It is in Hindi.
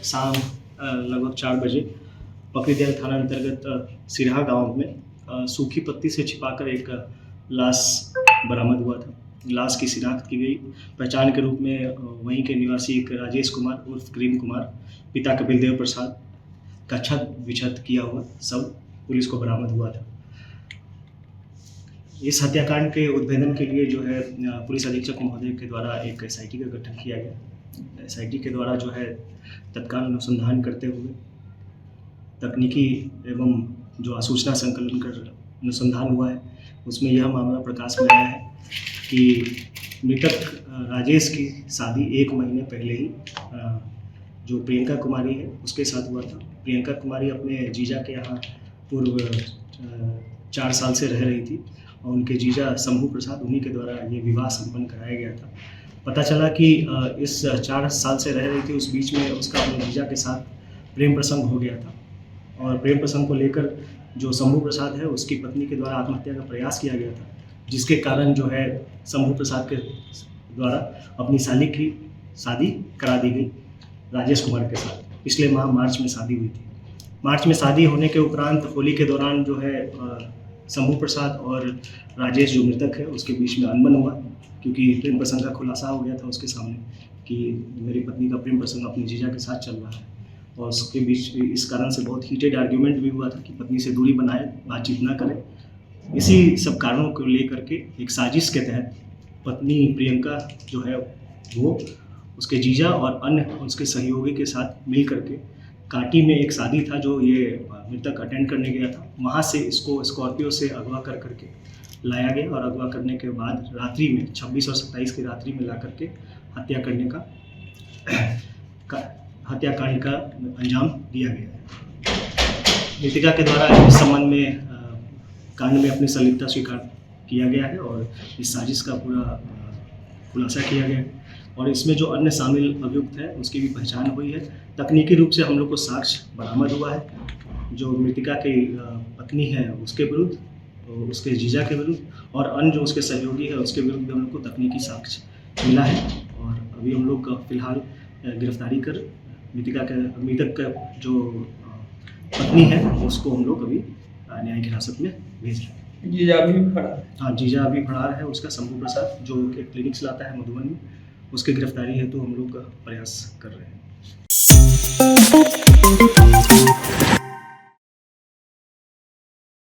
शाम लगभग 4 बजे पकड़ीदह थाना अंतर्गत सिरहा गांव में सूखी पत्ती से छिपाकर एक लाश बरामद हुआ था। लाश की शिनाख्त की गई। पहचान के रूप में वहीं के निवासी एक राजेश कुमार उर्फ क्रीम कुमार, पिता कपिल देव प्रसाद का छत विक्षत किया हुआ सब पुलिस को बरामद हुआ था। इस हत्याकांड के उद्भेदन के लिए जो है पुलिस अधीक्षक महोदय के द्वारा एक एसआईटी का गठन किया गया। एसआईटी के द्वारा जो है तत्काल अनुसंधान करते हुए तकनीकी एवं जो आसूचना संकलन कर अनुसंधान हुआ है, उसमें यह मामला प्रकाश में आया है कि मृतक राजेश की शादी 1 महीने पहले ही जो प्रियंका कुमारी है उसके साथ हुआ था। प्रियंका कुमारी अपने जीजा के यहाँ पूर्व 4 साल से रह रही थी और उनके जीजा शंभू प्रसाद उन्हीं के द्वारा ये विवाह संपन्न कराया गया था। पता चला कि इस 4 साल से रह रही थी, उस बीच में उसका अपने जीजा के साथ प्रेम प्रसंग हो गया था और प्रेम प्रसंग को लेकर जो शंभू प्रसाद है उसकी पत्नी के द्वारा आत्महत्या का प्रयास किया गया था, जिसके कारण जो है शंभू प्रसाद के द्वारा अपनी साली की शादी करा दी गई राजेश कुमार के साथ। पिछले माह मार्च में शादी हुई थी। मार्च में शादी होने के उपरांत होली के दौरान जो है शंभू प्रसाद और राजेश जो मृतक है उसके बीच में अनबन हुआ, क्योंकि प्रेम प्रसंग का खुलासा हो गया था उसके सामने कि मेरी पत्नी का प्रेम प्रसंग अपने जीजा के साथ चल रहा है। और उसके बीच इस कारण से बहुत हीटेड आर्ग्यूमेंट भी हुआ था कि पत्नी से दूरी बनाए, बातचीत ना करें। इसी सब कारणों को लेकर के एक साजिश के तहत पत्नी प्रियंका जो है वो उसके जीजा और अन्य उसके सहयोगी के साथ मिल करके काटी में एक शादी था जो ये मृतक अटेंड करने गया था, वहाँ से इसको स्कॉर्पियो से अगवा कर करके लाया गया और अगवा करने के बाद रात्रि में 26 और 27 की रात्रि में ला करके हत्याकांड का अंजाम दिया गया है। मृतिका के द्वारा इस संबंध में कांड में अपनी संलिप्तता स्वीकार किया गया है और इस साजिश का पूरा खुलासा किया गया है और इसमें जो अन्य शामिल अभियुक्त है उसकी भी पहचान हुई है। तकनीकी रूप से हम लोग को साक्ष्य बरामद हुआ है। जो मृतिका की पत्नी है उसके विरुद्ध, उसके जीजा के विरुद्ध और अन्य जो उसके सहयोगी है उसके विरुद्ध हम लोग को तकनीकी साक्ष्य मिला है और अभी हम लोग फिलहाल गिरफ्तारी कर मृतक का जो पत्नी है उसको हम लोग अभी न्यायिक हिरासत में भेज रहे हैं। जीजा भी फरार? हाँ, जीजा अभी फरार है उसका, शंभू प्रसाद, जो एक क्लिनिक चलाता है मधुबन में। उसकी गिरफ्तारी हेतु हम लोग प्रयास कर रहे हैं।